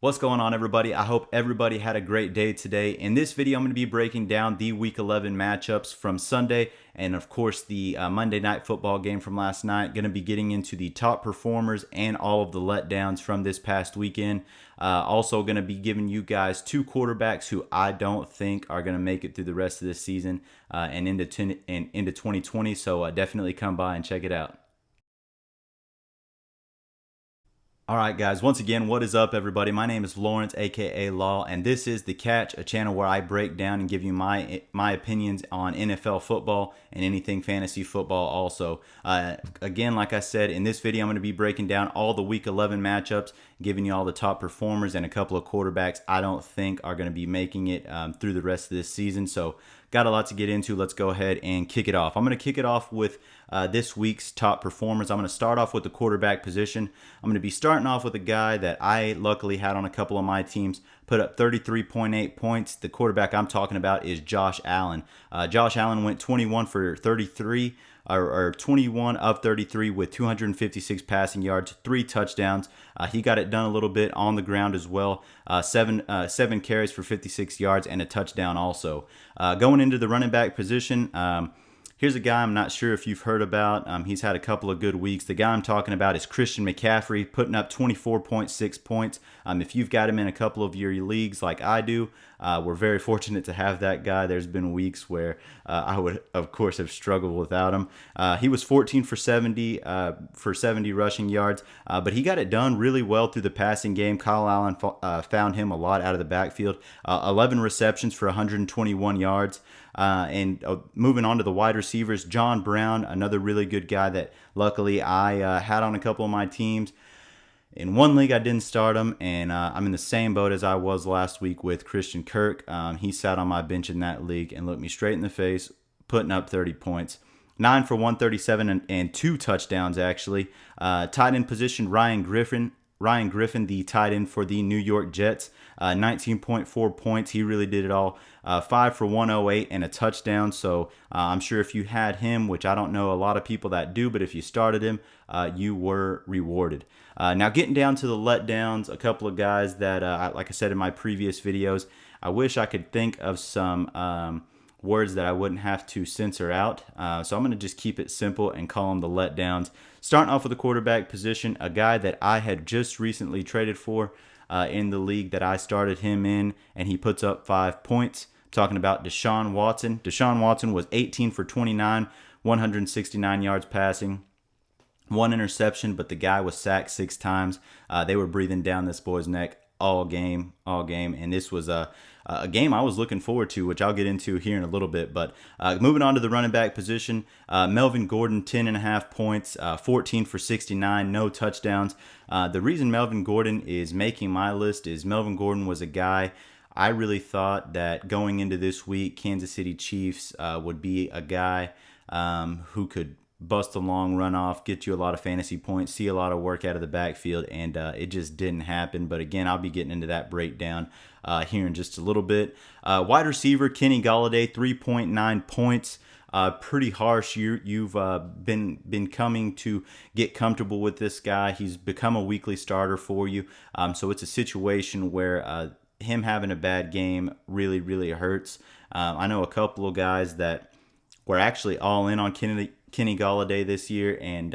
What's going on, everybody? I hope everybody had a great day today. In this video, I'm going to be breaking down the Week 11 matchups from Sunday and, of course, the Monday Night Football game from last night. Going to be getting into the top performers and all of the letdowns from this past weekend. Also going to be giving you guys two quarterbacks who I don't think are going to make it through the rest of this season and into 2020. So definitely come by and check it out. All right, guys, once again, what is up, everybody? My name is Lawrence, aka Law, and this is The Catch, a channel where I break down and give you my opinions on NFL football and anything fantasy football also. Again, like I said, in this video, I'm going to be breaking down all the Week 11 matchups, giving you all the top performers and a couple of quarterbacks I don't think are going to be making it through the rest of this season. So got a lot to get into. Let's go ahead and kick it off. I'm going to kick it off with this week's top performers. I'm going to start off with the quarterback position. I'm going to be starting off with a guy that I luckily had on a couple of my teams, put up 33.8 points. The quarterback I'm talking about is Josh Allen. Josh Allen went 21 for 33, or 21 of 33 with 256 passing yards, 3 touchdowns. He got it done a little bit on the ground as well. Seven carries for 56 yards and a touchdown also. Going into the running back position, here's a guy I'm not sure if you've heard about. He's had a couple of good weeks. The guy I'm talking about is Christian McCaffrey, putting up 24.6 points. If you've got him in a couple of your leagues like I do, we're very fortunate to have that guy. There's been weeks where I would, of course, have struggled without him. He was 14 for 70 rushing yards, but he got it done really well through the passing game. Kyle Allen found him a lot out of the backfield. 11 receptions for 121 yards. And moving on to the wide receivers, John Brown, another really good guy that luckily I had on a couple of my teams. In one league, I didn't start him, and I'm in the same boat as I was last week with Christian Kirk. He sat on my bench in that league and looked me straight in the face, putting up 30 points. 9 for 137 and 2 touchdowns, actually. Tight end position, Ryan Griffin, the tight end for the New York Jets, 19.4 points. He really did it all. 5 for 108 and a touchdown. So I'm sure if you had him, which I don't know a lot of people that do, but if you started him, you were rewarded. Now getting down to the letdowns, a couple of guys that, like I said in my previous videos, I wish I could think of some words that I wouldn't have to censor out. So I'm going to just keep it simple and call them the letdowns. Starting off with the quarterback position, a guy that I had just recently traded for in the league that I started him in, and he puts up 5 points. I'm talking about Deshaun Watson. Deshaun Watson was 18 for 29, 169 yards passing, 1 interception, but the guy was sacked 6 times. They were breathing down this boy's neck all game, and this was a game I was looking forward to, which I'll get into here in a little bit. But moving on to the running back position, Melvin Gordon, 10.5 points, 14 for 69, no touchdowns. The reason Melvin Gordon is making my list is Melvin Gordon was a guy I really thought that going into this week, Kansas City Chiefs would be a guy who could bust a long run off, get you a lot of fantasy points, see a lot of work out of the backfield, and it just didn't happen. But again, I'll be getting into that breakdown here in just a little bit. Wide receiver Kenny Golladay, 3.9 points. Pretty harsh. You've been coming to get comfortable with this guy. He's become a weekly starter for you. So it's a situation where him having a bad game really, really hurts. I know a couple of guys that were actually all in on Kenny Golladay this year and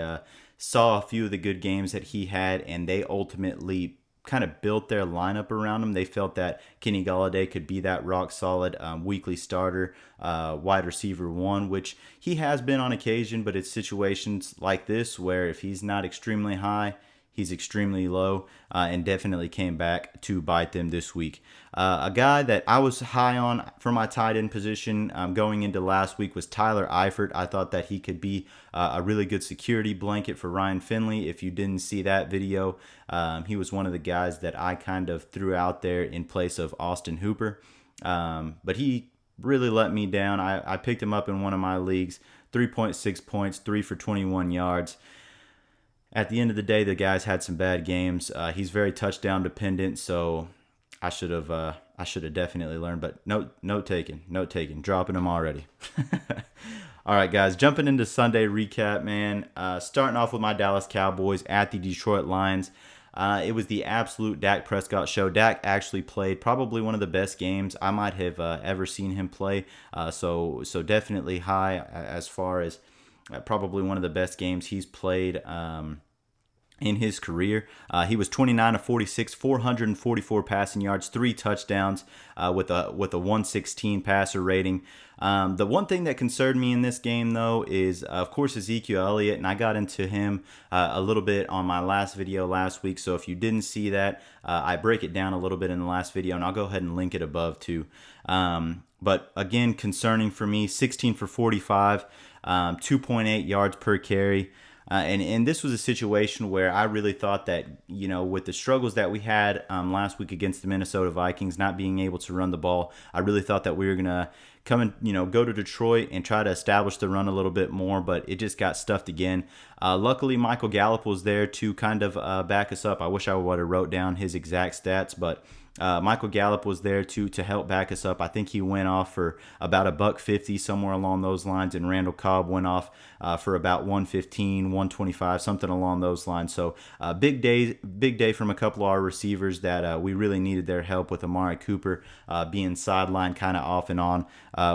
saw a few of the good games that he had, and they ultimately kind of built their lineup around him. They felt that Kenny Golladay could be that rock solid weekly starter, wide receiver 1, which he has been on occasion, but it's situations like this where if he's not extremely high, he's extremely low, and definitely came back to bite them this week. A guy that I was high on for my tight end position going into last week was Tyler Eifert. I thought that he could be a really good security blanket for Ryan Finley. If you didn't see that video, he was one of the guys that I kind of threw out there in place of Austin Hooper. But he really let me down. I picked him up in one of my leagues, 3.6 points, 3 for 21 yards. At the end of the day, the guy's had some bad games. He's very touchdown dependent, so I should have definitely learned. But note taken, dropping him already. All right, guys, jumping into Sunday recap, man. Starting off with my Dallas Cowboys at the Detroit Lions. It was the absolute Dak Prescott show. Dak actually played probably one of the best games I might have ever seen him play. So definitely high as far as probably one of the best games he's played in his career. He was 29 of 46, 444 passing yards, 3 touchdowns with a 116 passer rating. The one thing that concerned me in this game, though, is, of course, Ezekiel Elliott, and I got into him a little bit on my last video last week, so if you didn't see that, I break it down a little bit in the last video, and I'll go ahead and link it above, too. But, again, concerning for me, 16 for 45, 2.8 yards per carry. And this was a situation where I really thought that, with the struggles that we had last week against the Minnesota Vikings, not being able to run the ball, I really thought that we were going to come and, go to Detroit and try to establish the run a little bit more, but it just got stuffed again. Luckily, Michael Gallup was there to kind of back us up. I wish I would have wrote down his exact stats, but Michael Gallup was there to help back us up. I think he went off for about $150, somewhere along those lines, and Randall Cobb went off for about 115, 125, something along those lines. So big day from a couple of our receivers that we really needed their help, with Amari Cooper being sidelined kind of off and on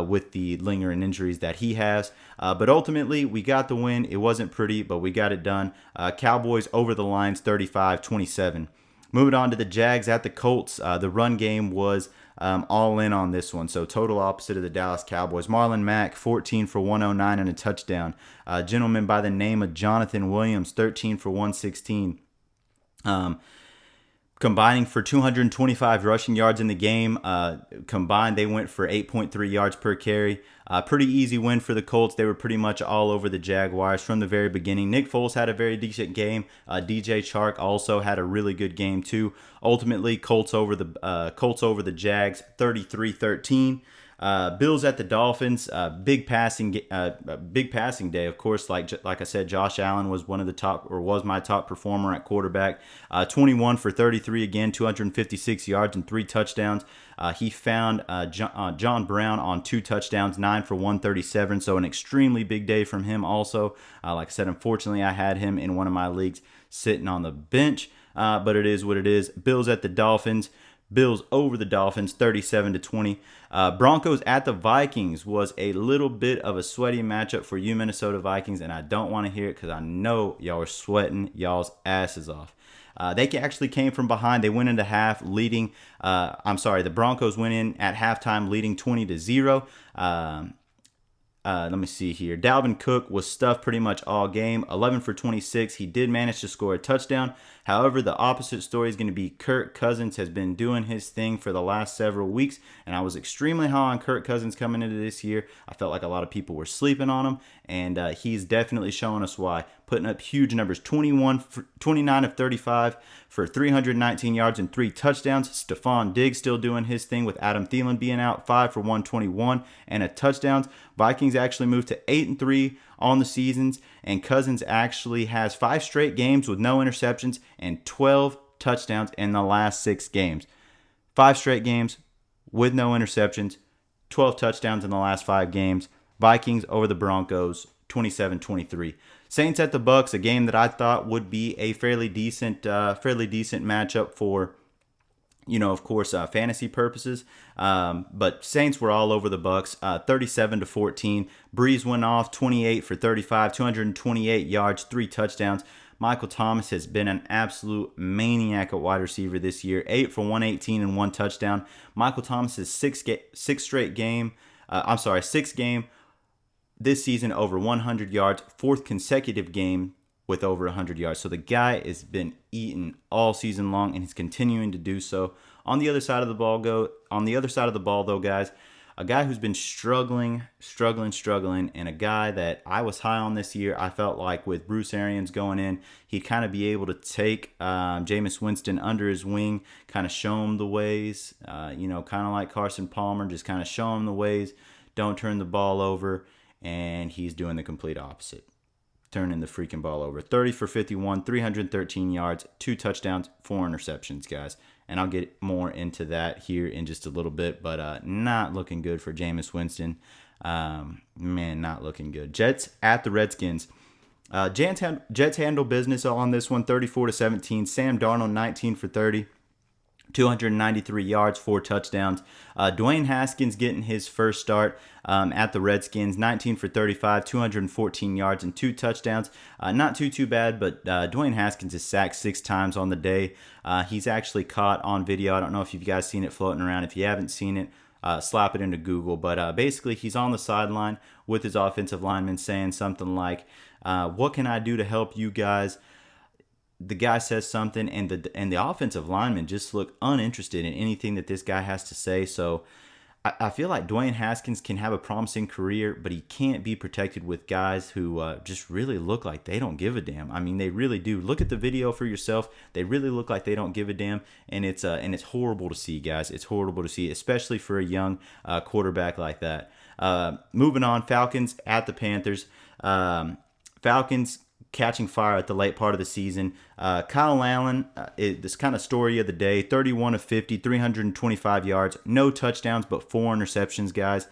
with the lingering injuries that he has. But ultimately, we got the win. It wasn't pretty, but we got it done. Cowboys over the lines 35-27. Moving on to the Jags at the Colts, the run game was all in on this one. So total opposite of the Dallas Cowboys. Marlon Mack, 14 for 109 and a touchdown. A gentleman by the name of Jonathan Williams, 13 for 116. Combining for 225 rushing yards in the game. Combined, they went for 8.3 yards per carry. Pretty easy win for the Colts. They were pretty much all over the Jaguars from the very beginning. Nick Foles had a very decent game. DJ Chark also had a really good game too. Ultimately, Colts over the Jags, 33-13. Bills at the Dolphins, big passing day, of course. Like I said, Josh Allen was was my top performer at quarterback. 21 for 33 again, 256 yards and 3 touchdowns. He found John Brown on 2 touchdowns, 9 for 137. So an extremely big day from him also. Like I said, unfortunately, I had him in one of my leagues sitting on the bench, but it is what it is. Bills at the Dolphins. Bills over the Dolphins, 37-20. Broncos at the Vikings was a little bit of a sweaty matchup for you Minnesota Vikings, and I don't want to hear it because I know y'all are sweating y'all's asses off. They actually came from behind. They went into half leading. The Broncos went in at halftime leading 20-0. Let me see here. Dalvin Cook was stuffed pretty much all game. 11 for 26. He did manage to score a touchdown. However, the opposite story is going to be Kirk Cousins has been doing his thing for the last several weeks, and I was extremely high on Kirk Cousins coming into this year. I felt like a lot of people were sleeping on him, and he's definitely showing us why. Putting up huge numbers, 29 of 35 for 319 yards and 3 touchdowns. Stephon Diggs still doing his thing with Adam Thielen being out, 5 for 121 and a touchdown. Vikings actually moved to 8-3 on the seasons, and Cousins actually has 5 straight games with no interceptions and 12 touchdowns in the last 6 games. 5 straight games with no interceptions, 12 touchdowns in the last 5 games. Vikings over the Broncos, 27-23. Saints at the Bucks, a game that I thought would be a fairly decent matchup for, of course, fantasy purposes. But Saints were all over the Bucks, 37-14. Breeze went off 28 for 35, 228 yards, 3 touchdowns. Michael Thomas has been an absolute maniac at wide receiver this year, 8 for 118 and 1 touchdown. Michael Thomas's sixth game this season over 100 yards, 4th consecutive game with over 100 yards. So the guy has been eating all season long, and he's continuing to do so. On the other side of the ball, though, guys, a guy who's been struggling, and a guy that I was high on this year. I felt like with Bruce Arians going in, he'd kind of be able to take Jameis Winston under his wing, kind of show him the ways, kind of like Carson Palmer, just kind of show him the ways. Don't turn the ball over. And he's doing the complete opposite. Turning the freaking ball over. 30 for 51, 313 yards, 2 touchdowns, 4 interceptions, guys. And I'll get more into that here in just a little bit. But not looking good for Jameis Winston. Not looking good. Jets at the Redskins. Jets handle business on this one, 34-17. Sam Darnold, 19 for 30. 293 yards, 4 touchdowns. Dwayne Haskins getting his first start at the Redskins, 19 for 35, 214 yards, and 2 touchdowns. Not too bad, but Dwayne Haskins is sacked 6 times on the day. He's actually caught on video. I don't know if you guys seen it floating around. If you haven't seen it, slap it into Google. But basically, he's on the sideline with his offensive lineman saying something like, what can I do to help you guys? The guy says something, and the offensive linemen just look uninterested in anything that this guy has to say. So I feel like Dwayne Haskins can have a promising career, but he can't be protected with guys who just really look like they don't give a damn. I mean, they really do. Look at the video for yourself. They really look like they don't give a damn, and it's horrible to see, guys. It's horrible to see, especially for a young quarterback like that. Moving on, Falcons at the Panthers. Falcons catching fire at the late part of the season. Kyle Allen, this kind of story of the day, 31 of 50, 325 yards, no touchdowns, but 4 interceptions, guys.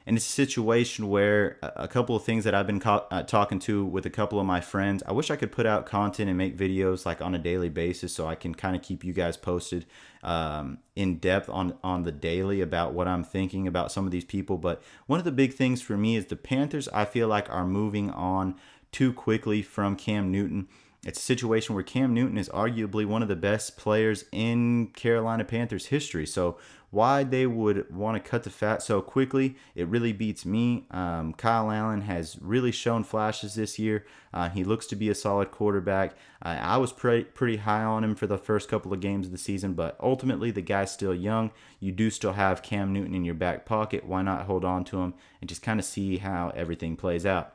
And it's a situation where a couple of things that I've been talking to with a couple of my friends, I wish I could put out content and make videos like on a daily basis so I can kind of keep you guys posted in depth on the daily about what I'm thinking about some of these people. But one of the big things for me is the Panthers, I feel like, are moving on too quickly from Cam Newton. It's a situation where Cam Newton is arguably one of the best players in Carolina Panthers history. So why they would want to cut the fat so quickly, it really beats me. Kyle Allen has really shown flashes this year. He looks to be a solid quarterback. I was pretty high on him for the first couple of games of the season, but ultimately the guy's still young. You do still have Cam Newton in your back pocket. Why not hold on to him and just kind of see how everything plays out?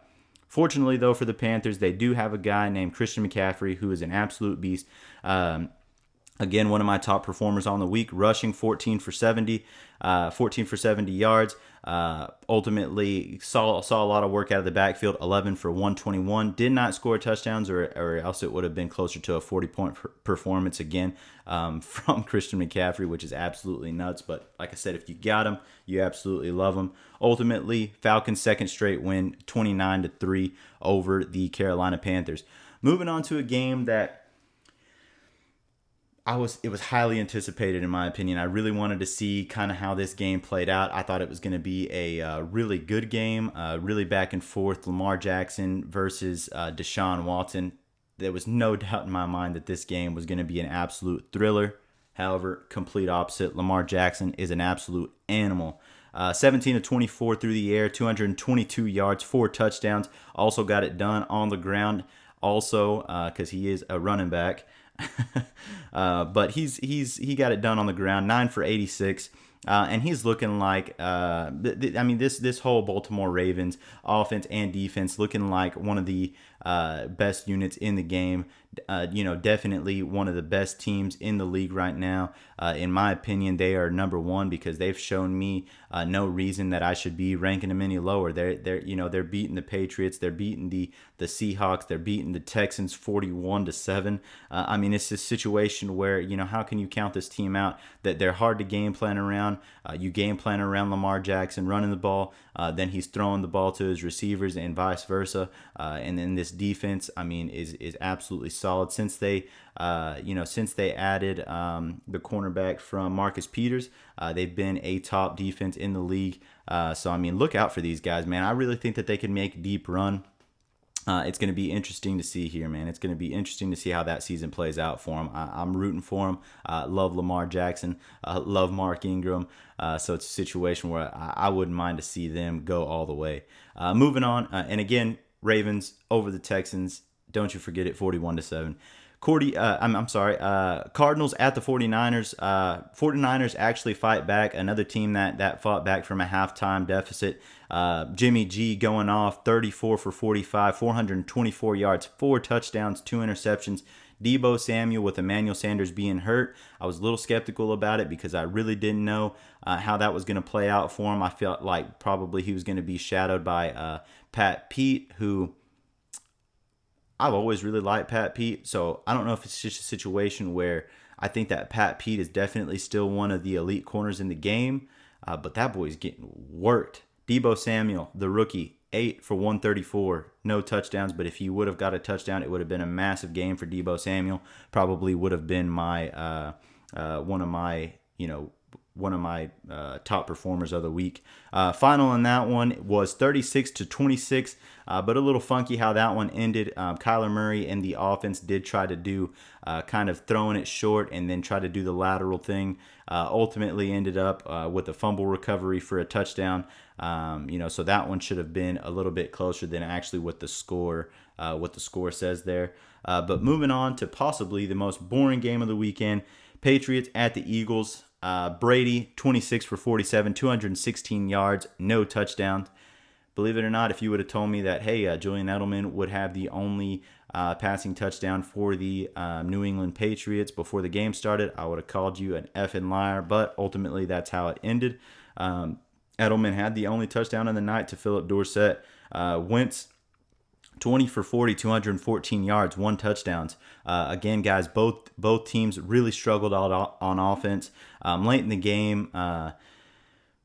Fortunately, though, for the Panthers, they do have a guy named Christian McCaffrey who is an absolute beast. Again, one of my top performers on the week, rushing 14 for 70 yards. Ultimately, saw a lot of work out of the backfield, 11 for 121. Did not score touchdowns, or else it would have been closer to a 40-point performance again from Christian McCaffrey, which is absolutely nuts. But like I said, if you got him, you absolutely love him. Ultimately, Falcons' second straight win, 29-3 over the Carolina Panthers. Moving on to a game that it was highly anticipated in my opinion. I really wanted to see kind of how this game played out. I thought it was going to be a really good game, really back and forth. Lamar Jackson versus Deshaun Watson. There was no doubt in my mind that this game was going to be an absolute thriller. However, complete opposite. Lamar Jackson is an absolute animal. 17 of 24 through the air, 222 yards, 4 touchdowns. Also got it done on the ground. Also, because he is a running back. But he got it done on the ground, 9 for 86. And he's looking like, this whole Baltimore Ravens offense and defense looking like one of the best units in the game. Definitely one of the best teams in the league right now. In my opinion, they are number one because they've shown me no reason that I should be ranking them any lower. They're beating the Patriots, they're beating the Seahawks, they're beating the Texans 41-7. It's a situation where how can you count this team out? That they're hard to game plan around. You game plan around Lamar Jackson running the ball, then he's throwing the ball to his receivers and vice versa. And then this defense, is absolutely solid since they added the cornerback from Marcus Peters. They've been a top defense in the league. So look out for these guys, man. I really think that they can make a deep run. It's going to be interesting to see here, man. It's going to be interesting to see how that season plays out for them. I'm rooting for them. Love Lamar Jackson. Love Mark Ingram. So it's a situation where I wouldn't mind to see them go all the way. Moving on, and again, Ravens over the Texans. Don't you forget it, 41-7. Cardinals at the 49ers. 49ers actually fight back. Another team that fought back from a halftime deficit. Jimmy G going off 34 for 45, 424 yards, 4 touchdowns, 2 interceptions. Deebo Samuel with Emmanuel Sanders being hurt. I was a little skeptical about it because I really didn't know how that was going to play out for him. I felt like probably he was going to be shadowed by Pat Pete, who I've always really liked Pat Pete. So I don't know if it's just a situation where I think that Pat Pete is definitely still one of the elite corners in the game, but that boy's getting worked. Deebo Samuel, the rookie, 28 for 134, no touchdowns. But if he would have got a touchdown, it would have been a massive game for Deebo Samuel. Probably would have been my one of my top performers of the week. Final in that one was 36-26, but a little funky how that one ended. Kyler Murray and the offense did try to do kind of throwing it short and then try to do the lateral thing. Ultimately ended up with a fumble recovery for a touchdown. So that one should have been a little bit closer than actually what the score says there. But moving on to possibly the most boring game of the weekend, Patriots at the Eagles. Brady, 26 for 47, 216 yards, no touchdowns. Believe it or not, if you would have told me that, hey, Julian Edelman would have the only passing touchdown for the New England Patriots before the game started, I would have called you an effing liar. But ultimately, that's how it ended. Edelman had the only touchdown of the night to Philip Dorsett. Wentz, 20 for 40, 214 yards, 1 touchdown. Again, guys, both teams really struggled on offense. Late in the game,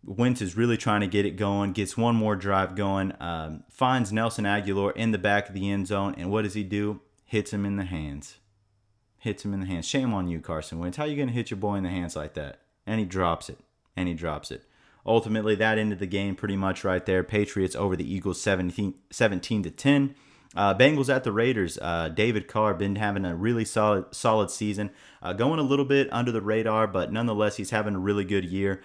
Wentz is really trying to get it going, gets one more drive going, finds Nelson Aguilar in the back of the end zone, and what does he do? Hits him in the hands. Shame on you, Carson Wentz. How are you going to hit your boy in the hands like that? And he drops it. Ultimately, that ended the game pretty much right there. Patriots over the Eagles 17-10. Bengals at the Raiders. David Carr been having a really solid season. Going a little bit under the radar, but nonetheless, he's having a really good year.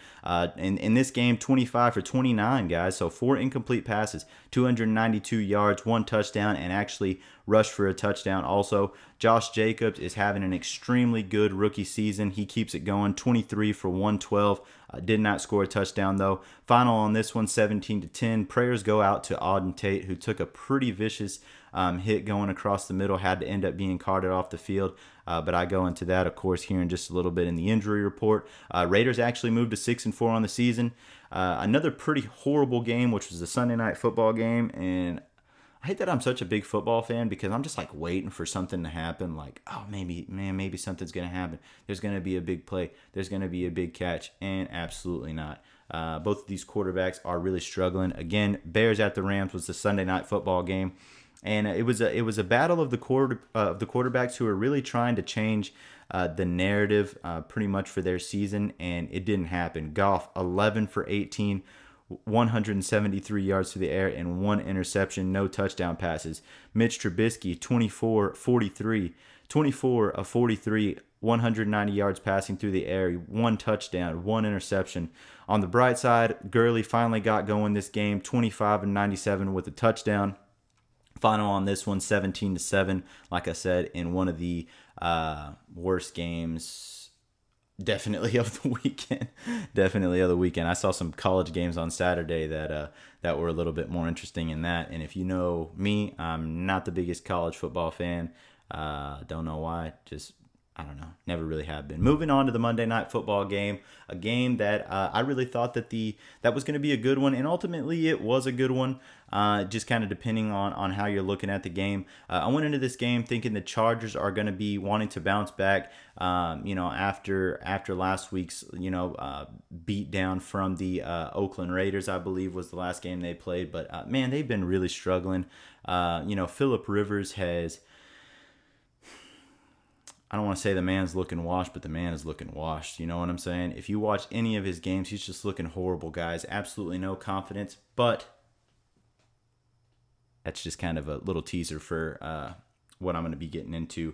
In this game, 25 for 29, guys. So 4 incomplete passes, 292 yards, 1 touchdown, and actually rushed for a touchdown. Also, Josh Jacobs is having an extremely good rookie season. He keeps it going, 23 for 112. Did not score a touchdown, though. Final on this one, 17-10. Prayers go out to Auden Tate, who took a pretty vicious hit going across the middle, had to end up being carted off the field. But I go into that, of course, here in just a little bit in the injury report. Raiders actually moved to 6-4 on the season. Another pretty horrible game, which was a Sunday night football game. And I hate that I'm such a big football fan because I'm just like waiting for something to happen. Like, oh, maybe something's going to happen. There's going to be a big play. There's going to be a big catch. And absolutely not. Both of these quarterbacks are really struggling. Again, Bears at the Rams was the Sunday night football game. And it was a battle of the quarterbacks who are really trying to change the narrative pretty much for their season, and it didn't happen. Goff, 11 for 18, 173 yards through the air, and 1 interception, no touchdown passes. Mitch Trubisky, 24 of 43, 190 yards passing through the air, 1 touchdown, 1 interception. On the bright side, Gurley finally got going this game, 25 and 97 with a touchdown. Final on this one, 17-7. Like I said, in one of the worst games, definitely of the weekend. I saw some college games on Saturday that were a little bit more interesting in that. And if you know me, I'm not the biggest college football fan. Don't know why. I don't know. Never really have been. Moving on to the Monday Night Football game, a game that I really thought that was going to be a good one, and ultimately it was a good one. Just kind of depending on how you're looking at the game. I went into this game thinking the Chargers are going to be wanting to bounce back. After last week's beat down from the Oakland Raiders, I believe was the last game they played. But man, they've been really struggling. Phillip Rivers has. I don't want to say the man's looking washed, but the man is looking washed. You know what I'm saying? If you watch any of his games, he's just looking horrible, guys. Absolutely no confidence. But that's just kind of a little teaser for what I'm going to be getting into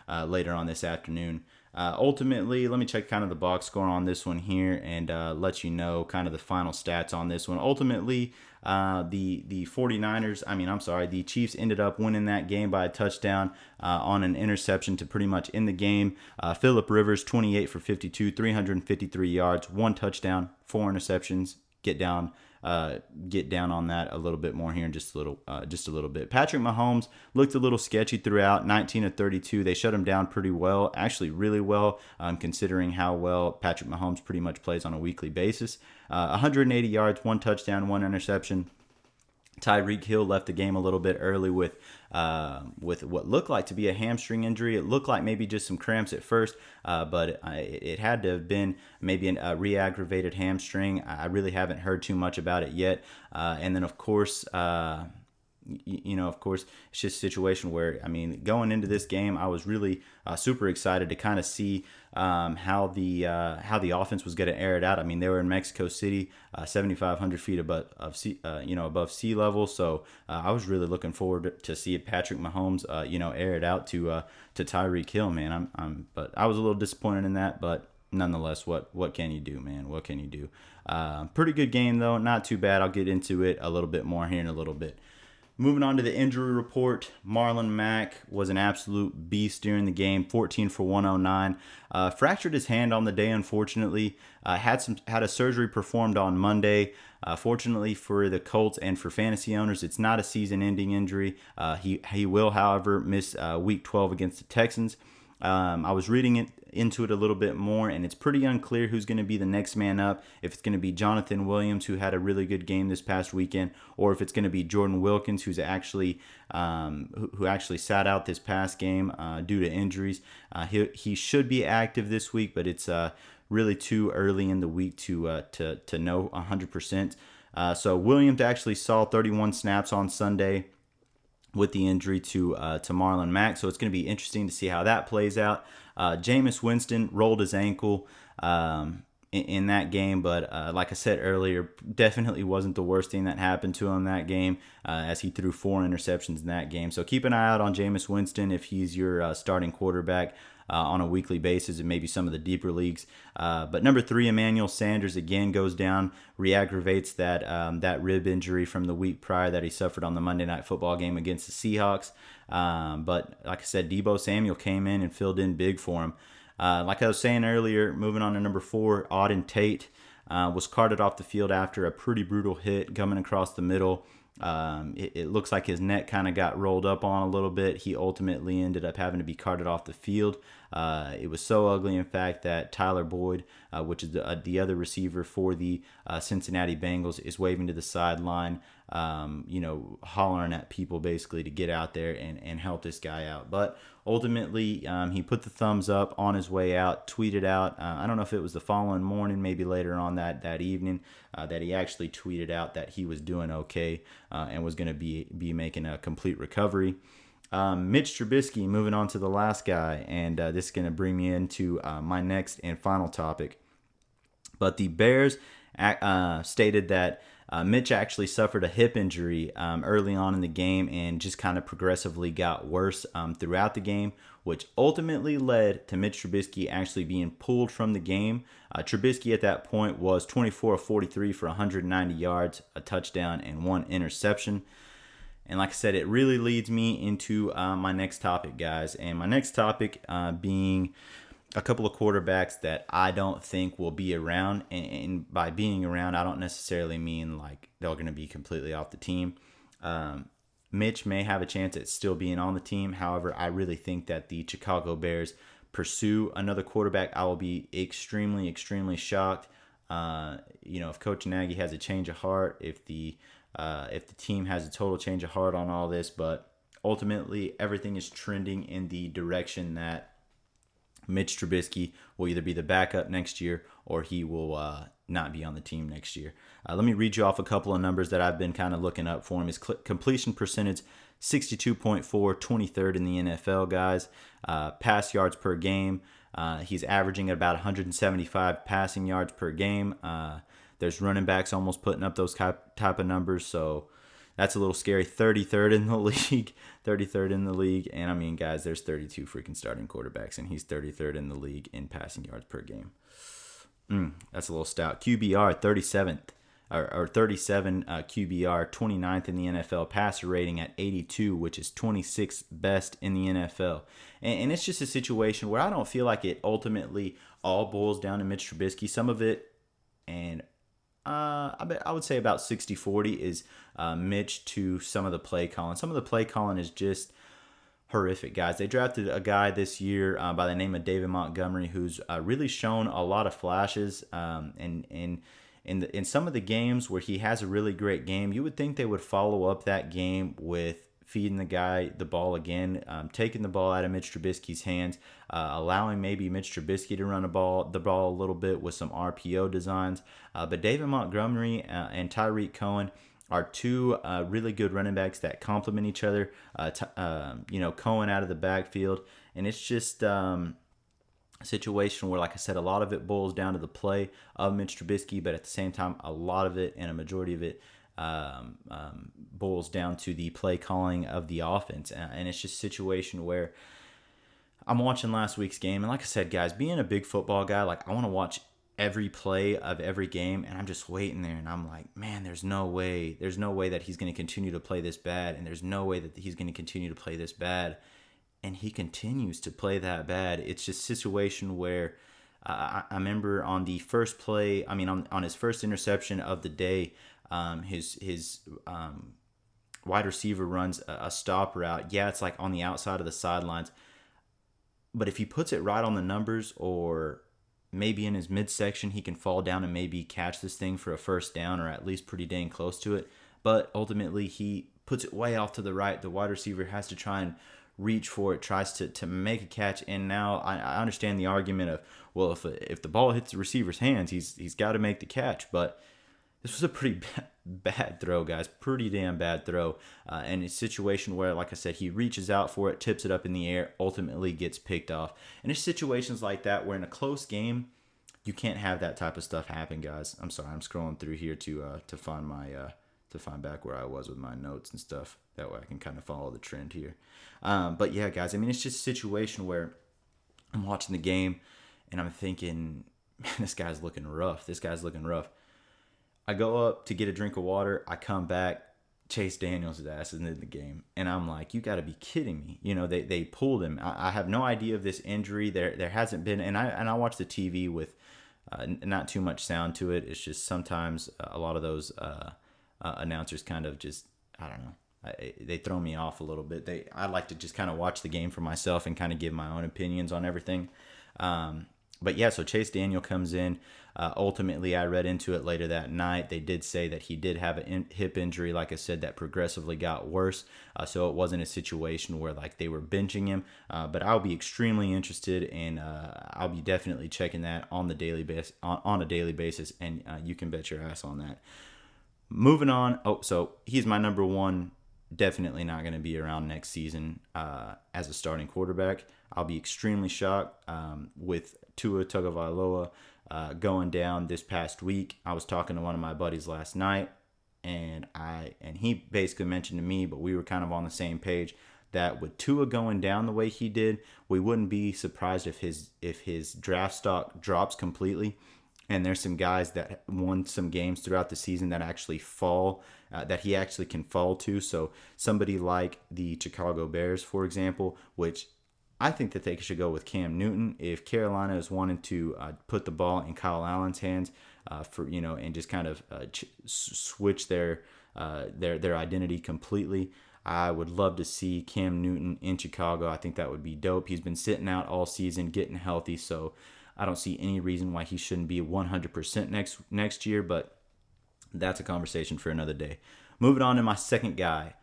later on this afternoon. Ultimately, let me check kind of the box score on this one here and let you know kind of the final stats on this one. Ultimately, the 49ers, the Chiefs ended up winning that game by a touchdown on an interception to pretty much end the game. Phillip Rivers, 28 for 52, 353 yards, 1 touchdown, 4 interceptions. Get down on that a little bit more here in just a little bit. Patrick Mahomes looked a little sketchy throughout, 19 of 32. They shut him down pretty well, actually really well, considering how well Patrick Mahomes pretty much plays on a weekly basis. 180 yards, 1 touchdown, 1 interception. Tyreek Hill left the game a little bit early with what looked like to be a hamstring injury. It looked like maybe just some cramps at first, but it had to have been maybe a re-aggravated hamstring. I really haven't heard too much about it yet. And then, of course, of course, it's just a situation where, I mean, going into this game, I was really super excited to kind of see how the offense was going to air it out. I mean, they were in Mexico City, 7,500 feet above sea level. So I was really looking forward to see Patrick Mahomes, air it out to Tyreek Hill, man. But I was a little disappointed in that, but nonetheless, what can you do, man? What can you do? Pretty good game though, not too bad. I'll get into it a little bit more here in a little bit. Moving on to the injury report, Marlon Mack was an absolute beast during the game, 14 for 109. Fractured his hand on the day, unfortunately. Had a surgery performed on Monday. Fortunately for the Colts and for fantasy owners, it's not a season-ending injury. He will, however, miss Week 12 against the Texans. I was reading into it a little bit more, and it's pretty unclear who's going to be the next man up. If it's going to be Jonathan Williams, who had a really good game this past weekend, or if it's going to be Jordan Wilkins, who's actually who actually sat out this past game due to injuries. He should be active this week, but it's really too early in the week to know 100%. So Williams actually saw 31 snaps on Sunday with the injury to Marlon Mack. So it's going to be interesting to see how that plays out. Jameis Winston rolled his ankle in that game, but like I said earlier, definitely wasn't the worst thing that happened to him that game, as he threw 4 interceptions in that game. So keep an eye out on Jameis Winston if he's your starting quarterback on a weekly basis and maybe some of the deeper leagues. But number 3, Emmanuel Sanders again goes down, re-aggravates that rib injury from the week prior that he suffered on the Monday Night Football game against the Seahawks. But like I said, Deebo Samuel came in and filled in big for him. Like I was saying earlier, moving on to number 4, Auden Tate was carted off the field after a pretty brutal hit coming across the middle. It looks like his neck kind of got rolled up on a little bit. He ultimately ended up having to be carted off the field. It was so ugly, in fact, that Tyler Boyd, which is the other receiver for the Cincinnati Bengals, is waving to the sideline, hollering at people basically to get out there and help this guy out. But ultimately, he put the thumbs up on his way out, tweeted out, I don't know if it was the following morning, maybe later on that evening, that he actually tweeted out that he was doing okay and was going to be making a complete recovery. Mitch Trubisky, moving on to the last guy, and this is going to bring me into my next and final topic. But the Bears stated that Mitch actually suffered a hip injury early on in the game and just kind of progressively got worse throughout the game, which ultimately led to Mitch Trubisky actually being pulled from the game. Trubisky at that point was 24 of 43 for 190 yards, a touchdown, and 1 interception. And like I said, it really leads me into my next topic, guys. And my next topic being a couple of quarterbacks that I don't think will be around. And by being around, I don't necessarily mean like they're going to be completely off the team. Mitch may have a chance at still being on the team. However, I really think that the Chicago Bears pursue another quarterback. I will be extremely, extremely shocked. If Coach Nagy has a change of heart, if the team has a total change of heart on all this, but ultimately everything is trending in the direction that Mitch Trubisky will either be the backup next year or he will not be on the team next year. Let me read you off a couple of numbers that I've been kind of looking up for him. His completion percentage, 62.4, 23rd in the NFL, guys. Pass yards per game, he's averaging at about 175 passing yards per game. There's running backs almost putting up those type of numbers, so that's a little scary. 33rd in the league. 33rd in the league. And I mean, guys, there's 32 freaking starting quarterbacks, and he's 33rd in the league in passing yards per game. That's a little stout. QBR, 37th. Or 37 QBR, 29th in the NFL. Passer rating at 82, which is 26th best in the NFL. And it's just a situation where I don't feel like it ultimately all boils down to Mitch Trubisky. Some of it, and I would say about 60-40 is Mitch to some of the play calling. Some of the play calling is just horrific, guys. They drafted a guy this year by the name of David Montgomery, who's really shown a lot of flashes, and in some of the games where he has a really great game, you would think they would follow up that game with feeding the guy the ball again, taking the ball out of Mitch Trubisky's hands, allowing maybe Mitch Trubisky to run the ball a little bit with some RPO designs. But David Montgomery and Tyreek Cohen are two really good running backs that complement each other. Cohen out of the backfield, and it's just a situation where, like I said, a lot of it boils down to the play of Mitch Trubisky, but at the same time, a lot of it and a majority of it boils down to the play calling of the offense. And it's just a situation where I'm watching last week's game, and like I said, guys, being a big football guy, like I want to watch every play of every game, and I'm just waiting there, and I'm like, man, there's no way that he's going to continue to play this bad, and there's no way that he's going to continue to play this bad, and he continues to play that bad. It's just a situation where I remember on the first play, on his first interception of the day, his wide receiver runs a stop route. Yeah, it's like on the outside of the sidelines, but if he puts it right on the numbers, or maybe in his midsection, he can fall down and maybe catch this thing for a first down, or at least pretty dang close to it. But ultimately, he puts it way off to the right. The wide receiver has to try and reach for it, tries to make a catch. And now I understand the argument of, well, if the ball hits the receiver's hands, he's got to make the catch. But this was a pretty bad throw, guys. Pretty damn bad throw. And it's a situation where, like I said, he reaches out for it, tips it up in the air, ultimately gets picked off. And it's situations like that where in a close game, you can't have that type of stuff happen, guys. I'm sorry, I'm scrolling through here to find my to find back where I was with my notes and stuff. That way I can kind of follow the trend here. But yeah, guys, it's just a situation where I'm watching the game and I'm thinking, man, this guy's looking rough. I go up to get a drink of water. I come back. Chase Daniels' ass is in the game. And I'm like, you got to be kidding me. They pulled him. I have no idea of this injury. There hasn't been. And I watch the TV with not too much sound to it. It's just sometimes a lot of those announcers kind of just, I don't know. They throw me off a little bit. I like to just kind of watch the game for myself and kind of give my own opinions on everything. But yeah, so Chase Daniel comes in. Ultimately, I read into it later that night. They did say that he did have a hip injury, like I said, that progressively got worse. So it wasn't a situation where like they were benching him. But I'll be extremely interested, and I'll be definitely checking that on the daily on a daily basis. And you can bet your ass on that. Moving on. Oh, so he's my number one. Definitely not going to be around next season as a starting quarterback. I'll be extremely shocked with Tua Tagovailoa going down this past week. I was talking to one of my buddies last night, and he basically mentioned to me, but we were kind of on the same page, that with Tua going down the way he did, we wouldn't be surprised if his draft stock drops completely. And there's some guys that won some games throughout the season that actually fall, that he actually can fall to. So somebody like the Chicago Bears, for example, which I think that they should go with Cam Newton. If Carolina is wanting to put the ball in Kyle Allen's hands and just kind of switch their identity completely, I would love to see Cam Newton in Chicago. I think that would be dope. He's been sitting out all season, getting healthy, so I don't see any reason why he shouldn't be 100% next year, but that's a conversation for another day. Moving on to my second guy.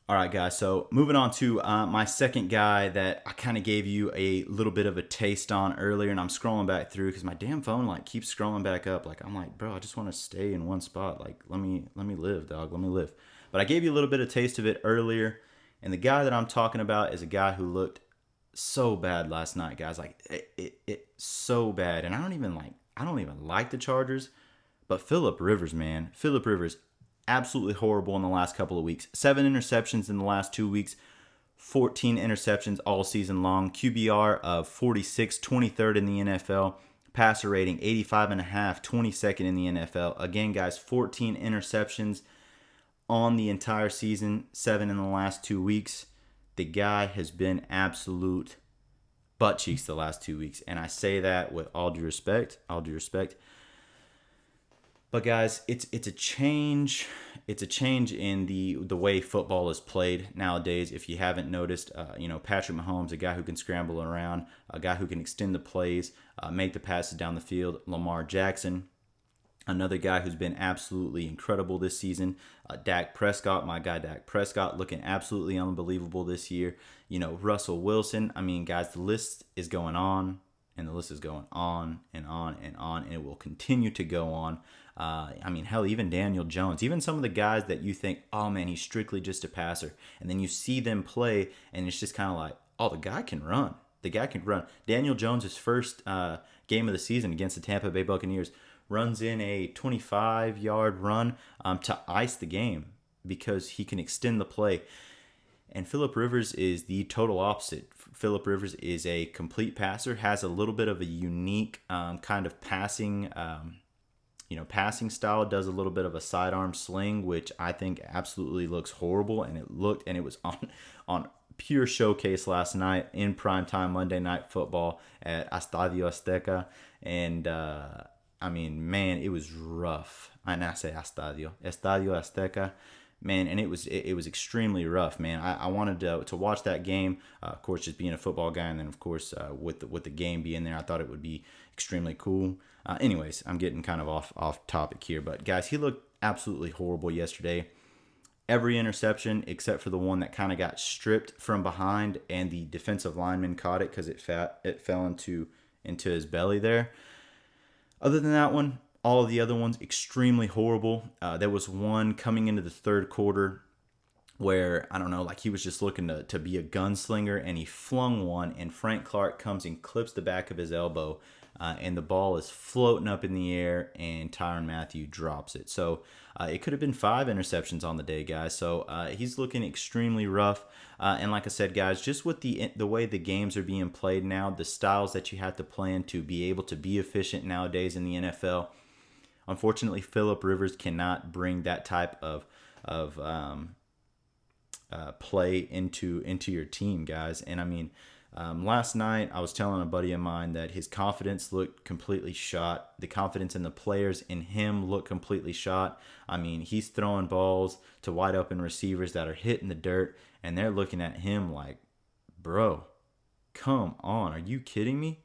All right, guys, so moving on to my second guy that I kind of gave you a little bit of a taste on earlier, and I'm scrolling back through because my damn phone keeps scrolling back up. I'm like, bro, I just want to stay in one spot. Let me live, dog. Let me live. But I gave you a little bit of taste of it earlier, and the guy that I'm talking about is a guy who looked so bad last night, guys. It so bad. And I don't even like the Chargers, but Phillip Rivers, man. Phillip Rivers, absolutely horrible in the last couple of weeks. 7 interceptions in the last 2 weeks, 14 interceptions all season long. QBR of 46, 23rd in the NFL. Passer rating 85.5, 22nd in the NFL. Again, guys, 14 interceptions on the entire season, 7 in the last 2 weeks. The guy has been absolute butt cheeks the last 2 weeks. And I say that with all due respect. But guys, it's a change. It's a change in the way football is played nowadays. If you haven't noticed, Patrick Mahomes, a guy who can scramble around, a guy who can extend the plays, make the passes down the field. Lamar Jackson, Another guy who's been absolutely incredible this season, Dak Prescott, my guy Dak Prescott, looking absolutely unbelievable this year. Russell Wilson. I mean, guys, the list is going on, and the list is going on and on and on, and it will continue to go on. I mean, hell, even Daniel Jones, even some of the guys that you think, oh man, he's strictly just a passer, and then you see them play, and it's just kind of like, oh, the guy can run. The guy can run. Daniel Jones' first game of the season against the Tampa Bay Buccaneers runs in a 25-yard run to ice the game because he can extend the play. And Phillip Rivers is the total opposite. Phillip Rivers is a complete passer, has a little bit of a unique kind of passing style, does a little bit of a sidearm sling, which I think absolutely looks horrible. And it was on pure showcase last night in primetime Monday Night Football at Estadio Azteca. And I mean, man, it was rough. And I say Estadio Azteca, man, and it was extremely rough, man. I wanted to watch that game, of course, just being a football guy, and then of course with the game being there, I thought it would be extremely cool. Anyways, I'm getting kind of off topic here, but guys, he looked absolutely horrible yesterday. Every interception except for the one that kind of got stripped from behind, and the defensive lineman caught it because it fell into his belly there. Other than that one, all of the other ones extremely horrible. There was one coming into the third quarter where, I don't know, like he was just looking to be a gunslinger, and he flung one, and Frank Clark comes and clips the back of his elbow, and the ball is floating up in the air, and Tyrann Mathieu drops it. So it could have been 5 interceptions on the day, guys. So he's looking extremely rough. And like I said, guys, just with the way the games are being played now, the styles that you have to play to be able to be efficient nowadays in the NFL, unfortunately, Phillip Rivers cannot bring that type of play into your team, guys. And I mean, last night I was telling a buddy of mine that his confidence looked completely shot. The confidence in the players in him looked completely shot. I mean, he's throwing balls to wide open receivers that are hitting the dirt, and they're looking at him like, bro, come on, are you kidding me?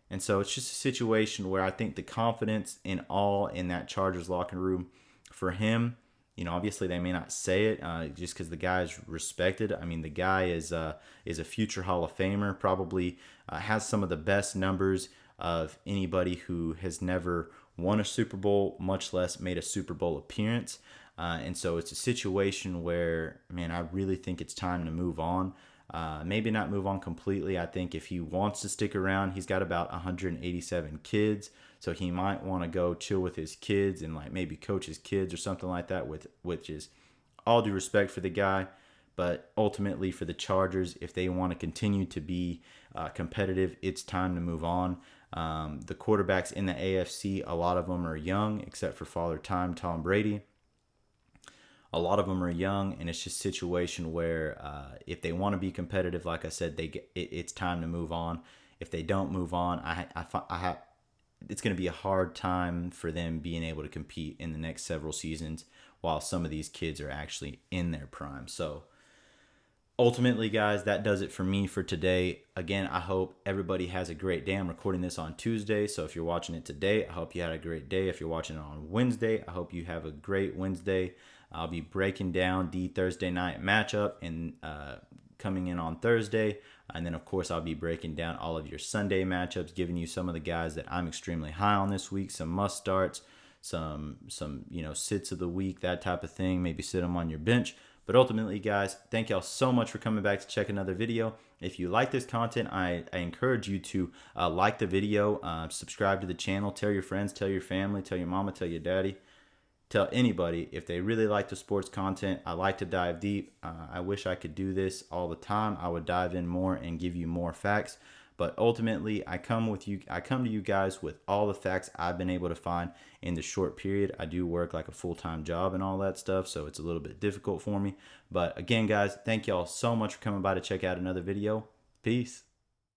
And so it's just a situation where I think the confidence in that Chargers locker room for him, obviously they may not say it just because the guy is respected. I mean, the guy is a future Hall of Famer, probably has some of the best numbers of anybody who has never won a Super Bowl, much less made a Super Bowl appearance. And so it's a situation where, man, I really think it's time to move on. Maybe not move on completely. I think if he wants to stick around, he's got about 187 kids, so he might want to go chill with his kids and like maybe coach his kids or something like that, which is all due respect for the guy. But ultimately for the Chargers, if they want to continue to be competitive, it's time to move on. The quarterbacks in the AFC, a lot of them are young, except for Father Time, Tom Brady. A lot of them are young, and it's just a situation where if they want to be competitive, like I said, it's time to move on. If they don't move on, it's going to be a hard time for them being able to compete in the next several seasons while some of these kids are actually in their prime. So ultimately, guys, that does it for me for today. Again, I hope everybody has a great day. I'm recording this on Tuesday, so if you're watching it today, I hope you had a great day. If you're watching it on Wednesday, I hope you have a great Wednesday. I'll be breaking down the Thursday night matchup and coming in on Thursday. And then, of course, I'll be breaking down all of your Sunday matchups, giving you some of the guys that I'm extremely high on this week, some must starts, some sits of the week, that type of thing. Maybe sit them on your bench. But ultimately, guys, thank y'all so much for coming back to check another video. If you like this content, I encourage you to like the video, subscribe to the channel, tell your friends, tell your family, tell your mama, tell your daddy. Tell anybody if they really like the sports content. I like to dive deep. I wish I could do this all the time. I would dive in more and give you more facts. But ultimately, I come to you guys with all the facts I've been able to find in the short period. I do work like a full-time job and all that stuff, so it's a little bit difficult for me. But again, guys, thank y'all so much for coming by to check out another video. Peace.